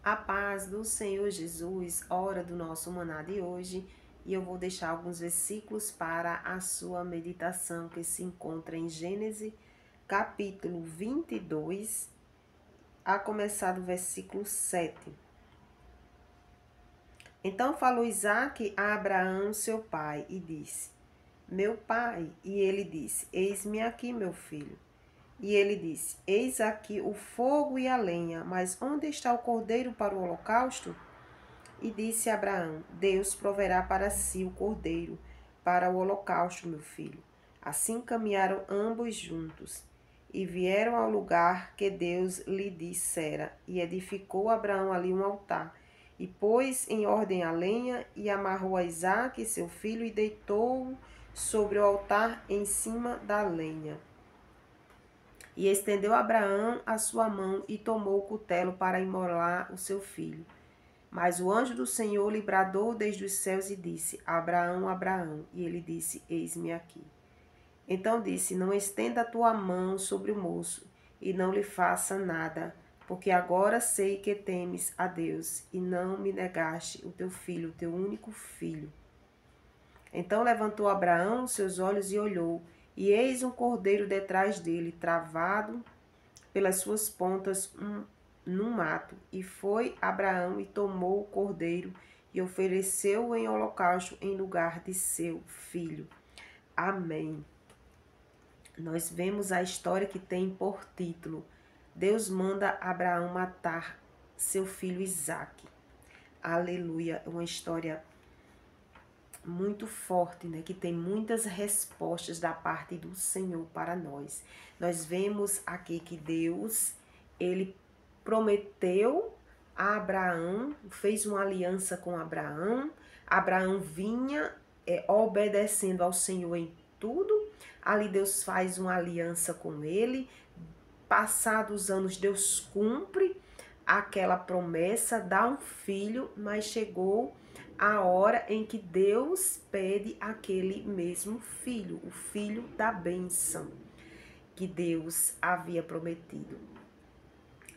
A paz do Senhor Jesus, hora do nosso maná de hoje, e eu vou deixar alguns versículos para a sua meditação, que se encontra em Gênesis, capítulo 22, a começar do versículo 7. Então falou Isaque a Abraão, seu pai, e disse: Meu pai. E ele disse: Eis-me aqui, meu filho. E ele disse: Eis aqui o fogo e a lenha, mas onde está o cordeiro para o holocausto? E disse Abraão: Deus proverá para si o cordeiro para o holocausto, meu filho. Assim caminharam ambos juntos e vieram ao lugar que Deus lhe dissera, e edificou Abraão ali um altar, e pôs em ordem a lenha, e amarrou a Isaque, seu filho, e deitou-o sobre o altar em cima da lenha. E estendeu Abraão a sua mão e tomou o cutelo para imolar o seu filho. Mas o anjo do Senhor lhe bradou desde os céus e disse: Abraão, Abraão. E ele disse: Eis-me aqui. Então disse: Não estenda a tua mão sobre o moço e não lhe faça nada, porque agora sei que temes a Deus e não me negaste o teu filho, o teu único filho. Então levantou Abraão seus olhos e olhou, e eis um cordeiro detrás dele, travado pelas suas pontas num mato. E foi Abraão e tomou o cordeiro e ofereceu-o em holocausto em lugar de seu filho. Amém. Nós vemos a história que tem por título: Deus manda Abraão matar seu filho Isaque. Aleluia. É uma história muito forte, né? Que tem muitas respostas da parte do Senhor para nós. Nós vemos aqui que Deus, ele prometeu a Abraão, fez uma aliança com Abraão. Abraão vinha obedecendo ao Senhor em tudo. Ali Deus faz uma aliança com ele. Passados os anos, Deus cumpre aquela promessa, dá um filho, mas chegou a hora em que Deus pede aquele mesmo filho, o filho da bênção que Deus havia prometido.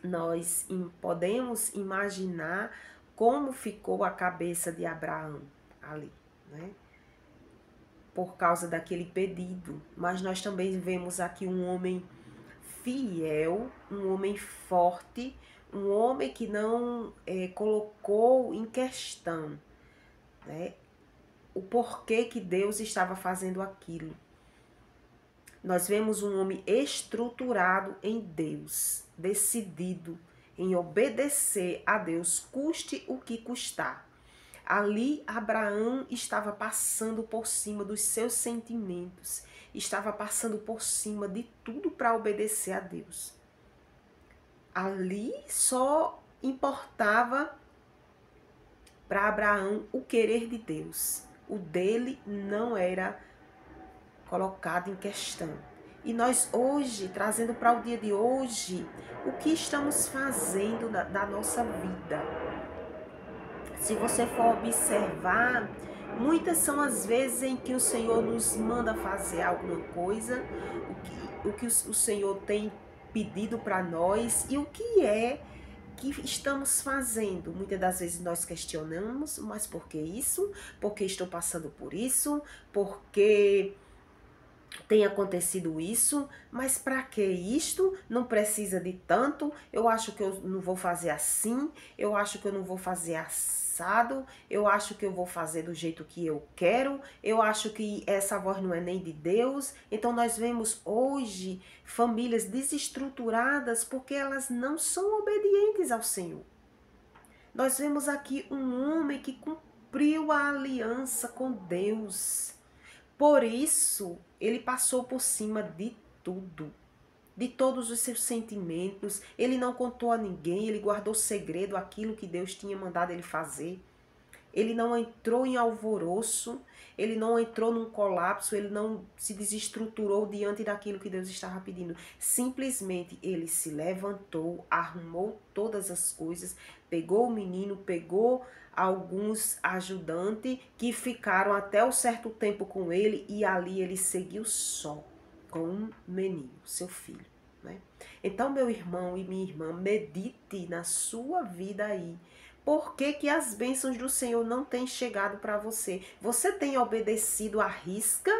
Nós podemos imaginar como ficou a cabeça de Abraão ali, né? Por causa daquele pedido. Mas nós também vemos aqui um homem fiel, um homem forte, um homem que não colocou em questão, né, o porquê que Deus estava fazendo aquilo. Nós vemos um homem estruturado em Deus, decidido em obedecer a Deus, custe o que custar. Ali Abraão estava passando por cima dos seus sentimentos, estava passando por cima de tudo para obedecer a Deus. Ali só importava para Abraão o querer de Deus. O dele não era colocado em questão. E nós hoje, trazendo para o dia de hoje, o que estamos fazendo da nossa vida? Se você for observar, muitas são as vezes em que o Senhor nos manda fazer alguma coisa, o que o Senhor tem pedido para nós e o que é que estamos fazendo. Muitas das vezes nós questionamos, mas por que isso? Por que estou passando por isso? Por que tem acontecido isso? Mas para que isto? Não precisa de tanto. Eu acho que eu não vou fazer assim. Eu acho que eu não vou fazer assado. Eu acho que eu vou fazer do jeito que eu quero. Eu acho que essa voz não é nem de Deus. Então nós vemos hoje famílias desestruturadas porque elas não são obedientes ao Senhor. Nós vemos aqui um homem que cumpriu a aliança com Deus. Por isso, ele passou por cima de tudo, de todos os seus sentimentos. Ele não contou a ninguém, ele guardou segredo aquilo que Deus tinha mandado ele fazer. Ele não entrou em alvoroço, ele não entrou num colapso, ele não se desestruturou diante daquilo que Deus estava pedindo. Simplesmente ele se levantou, arrumou todas as coisas, pegou o menino, pegou alguns ajudantes que ficaram até um certo tempo com ele e ali ele seguiu só com um menino, seu filho. né? Então, meu irmão e minha irmã, medite na sua vida aí. Por que que as bênçãos do Senhor não têm chegado para você? Você tem obedecido à risca?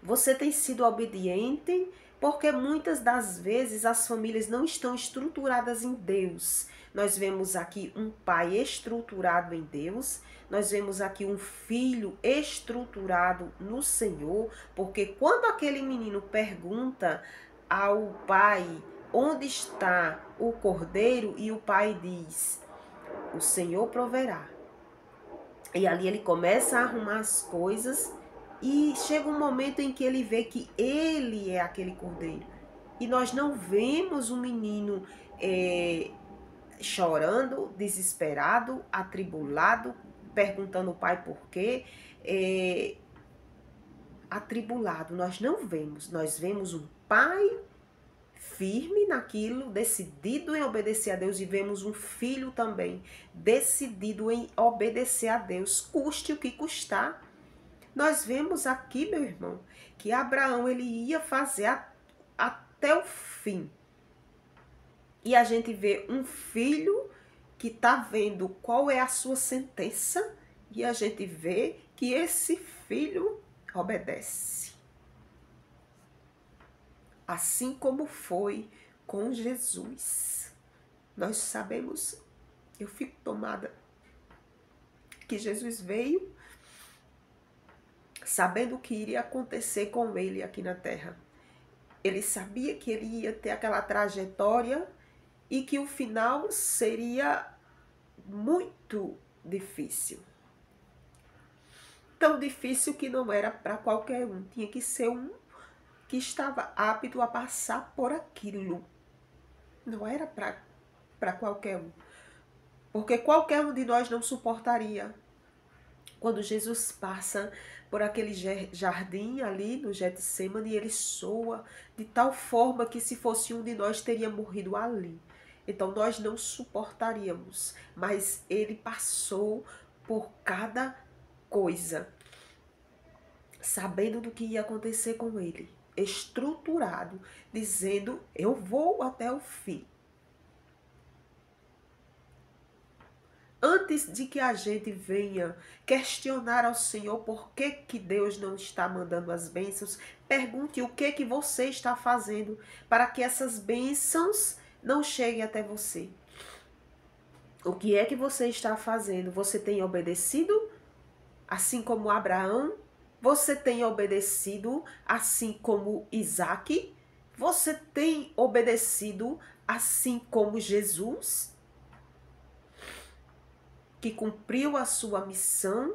Você tem sido obediente? Porque muitas das vezes as famílias não estão estruturadas em Deus. Nós vemos aqui um pai estruturado em Deus, nós vemos aqui um filho estruturado no Senhor, porque quando aquele menino pergunta ao pai onde está o cordeiro, e o pai diz: o Senhor proverá. E ali ele começa a arrumar as coisas e chega um momento em que ele vê que ele é aquele cordeiro. E nós não vemos o menino chorando, desesperado, atribulado, perguntando ao pai por quê. Atribulado, nós não vemos. Nós vemos um pai firme naquilo, decidido em obedecer a Deus, e vemos um filho também decidido em obedecer a Deus, custe o que custar. Nós vemos aqui, meu irmão, que Abraão ele ia fazer até o fim. E a gente vê um filho que está vendo qual é a sua sentença, e a gente vê que esse filho obedece. Assim como foi com Jesus. Nós sabemos, eu fico tomada, que Jesus veio sabendo o que iria acontecer com ele aqui na terra. Ele sabia que ele ia ter aquela trajetória e que o final seria muito difícil. Tão difícil que não era para qualquer um, tinha que ser um que estava apto a passar por aquilo. Não era para qualquer um. Porque qualquer um de nós não suportaria. Quando Jesus passa por aquele jardim ali no Getsemane, ele soa de tal forma que se fosse um de nós teria morrido ali. Então nós não suportaríamos, mas ele passou por cada coisa, sabendo do que ia acontecer com ele, estruturado, dizendo: eu vou até o fim. Antes de que a gente venha questionar ao Senhor por que Deus não está mandando as bênçãos, pergunte o que você está fazendo para que essas bênçãos não cheguem até você. O que é que você está fazendo? Você tem obedecido assim como Abraão? Você tem obedecido assim como Isaac? Você tem obedecido assim como Jesus, que cumpriu a sua missão?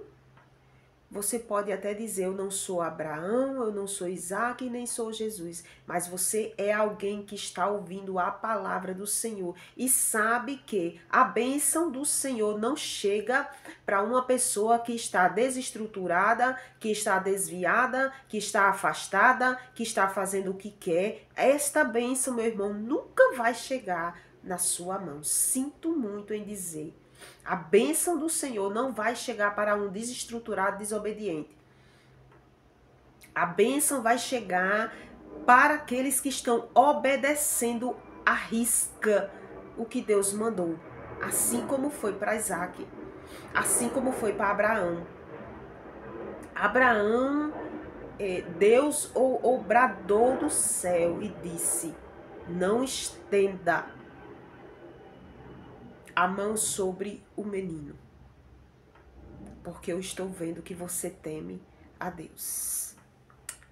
Você pode até dizer: eu não sou Abraão, eu não sou Isaac, nem sou Jesus. Mas você é alguém que está ouvindo a palavra do Senhor e sabe que a bênção do Senhor não chega para uma pessoa que está desestruturada, que está desviada, que está afastada, que está fazendo o que quer. Esta bênção, meu irmão, nunca vai chegar na sua mão. Sinto muito em dizer. A bênção do Senhor não vai chegar para um desestruturado, desobediente. A bênção vai chegar para aqueles que estão obedecendo à risca o que Deus mandou. Assim como foi para Isaac. Assim como foi para Abraão. Abraão, Deus o bradou do céu e disse: não estenda a mão sobre o menino, porque eu estou vendo que você teme a Deus.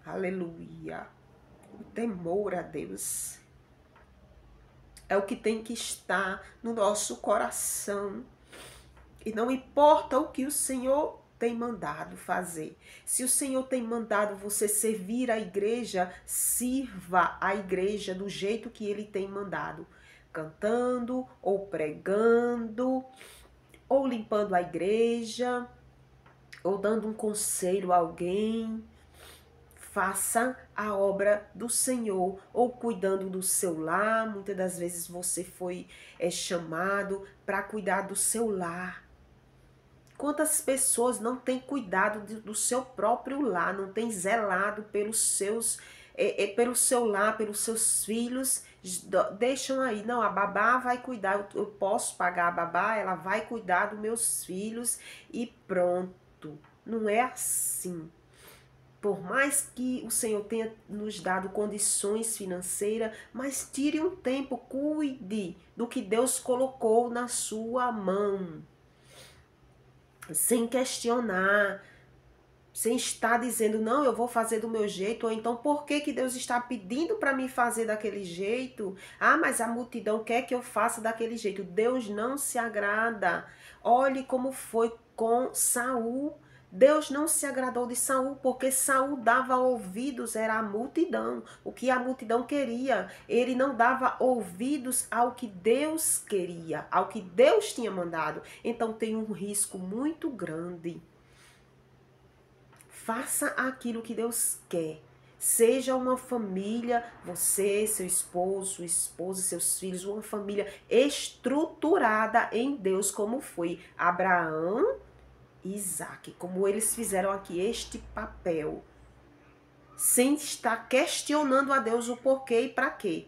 Aleluia. O temor a Deus é o que tem que estar no nosso coração. E não importa o que o Senhor tem mandado fazer. Se o Senhor tem mandado você servir a igreja, sirva a igreja do jeito que Ele tem mandado. Cantando, ou pregando, ou limpando a igreja, ou dando um conselho a alguém. Faça a obra do Senhor, ou cuidando do seu lar. Muitas das vezes você foi chamado para cuidar do seu lar. Quantas pessoas não têm cuidado do seu próprio lar, não têm zelado pelos seus pelo seu lar, pelos seus filhos, deixam aí, não, a babá vai cuidar, eu posso pagar a babá, ela vai cuidar dos meus filhos e pronto. Não é assim. Por mais que o Senhor tenha nos dado condições financeiras, mas tire um tempo, cuide do que Deus colocou na sua mão, sem questionar, sem estar dizendo, não, eu vou fazer do meu jeito, ou então, por que que Deus está pedindo para mim fazer daquele jeito? Ah, mas a multidão quer que eu faça daquele jeito. Deus não se agrada. Olhe como foi com Saul. Deus não se agradou de Saul, porque Saul dava ouvidos, era a multidão, o que a multidão queria. Ele não dava ouvidos ao que Deus queria, ao que Deus tinha mandado. Então tem um risco muito grande. Faça aquilo que Deus quer. Seja uma família, você, seu esposo, sua esposa, seus filhos, uma família estruturada em Deus, como foi Abraão e Isaac, como eles fizeram aqui este papel, sem estar questionando a Deus o porquê e para quê.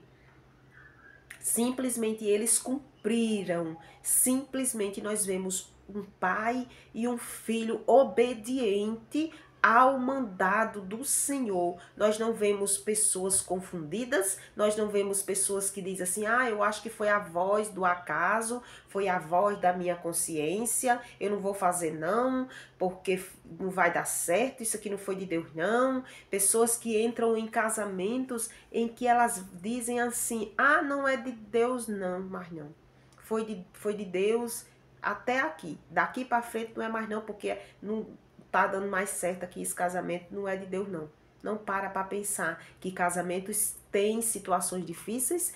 Simplesmente eles cumpriram. Simplesmente nós vemos um pai e um filho obediente ao mandado do Senhor. Nós não vemos pessoas confundidas, nós não vemos pessoas que dizem assim, ah, eu acho que foi a voz do acaso, foi a voz da minha consciência, eu não vou fazer não, porque não vai dar certo, isso aqui não foi de Deus não. Pessoas que entram em casamentos em que elas dizem assim, ah, não é de Deus não, mas não. Foi de Deus até aqui. Daqui para frente não é mais não, porque não tá dando mais certo aqui, esse casamento não é de Deus não. Não para pensar que casamentos têm situações difíceis,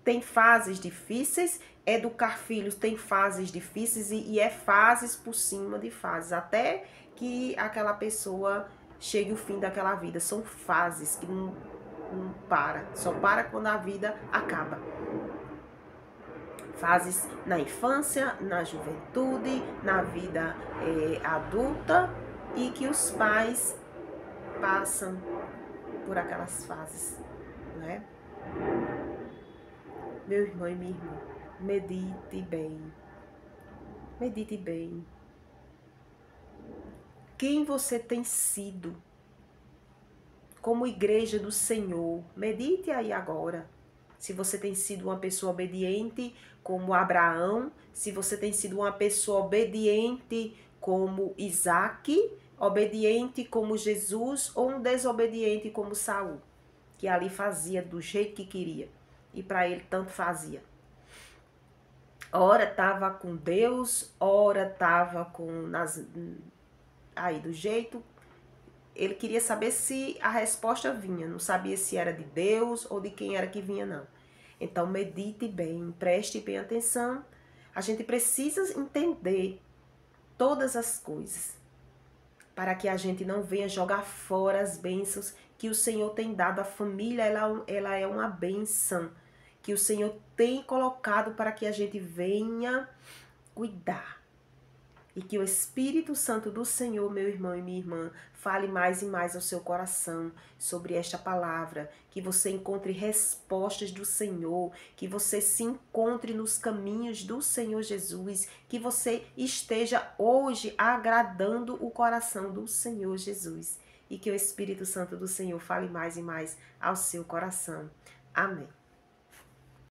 tem fases difíceis, educar filhos tem fases difíceis e é fases por cima de fases, até que aquela pessoa chegue o fim daquela vida. São fases que não para, só para quando a vida acaba. Fases na infância, na juventude, na vida adulta, e que os pais passam por aquelas fases, não é? Meu irmão e minha irmã, medite bem. Medite bem. Quem você tem sido como igreja do Senhor? Medite aí agora. Se você tem sido uma pessoa obediente como Abraão, se você tem sido uma pessoa obediente como Isaac, obediente como Jesus, ou um desobediente como Saul, que ali fazia do jeito que queria e para ele tanto fazia. Ora estava com Deus, ora estava com aí do jeito. Ele queria saber se a resposta vinha, não sabia se era de Deus ou de quem era que vinha, não. Então medite bem, preste bem atenção. A gente precisa entender todas as coisas, para que a gente não venha jogar fora as bênçãos que o Senhor tem dado. A família, ela é uma bênção que o Senhor tem colocado para que a gente venha cuidar. E que o Espírito Santo do Senhor, meu irmão e minha irmã, fale mais e mais ao seu coração sobre esta palavra. Que você encontre respostas do Senhor, que você se encontre nos caminhos do Senhor Jesus, que você esteja hoje agradando o coração do Senhor Jesus. E que o Espírito Santo do Senhor fale mais e mais ao seu coração. Amém.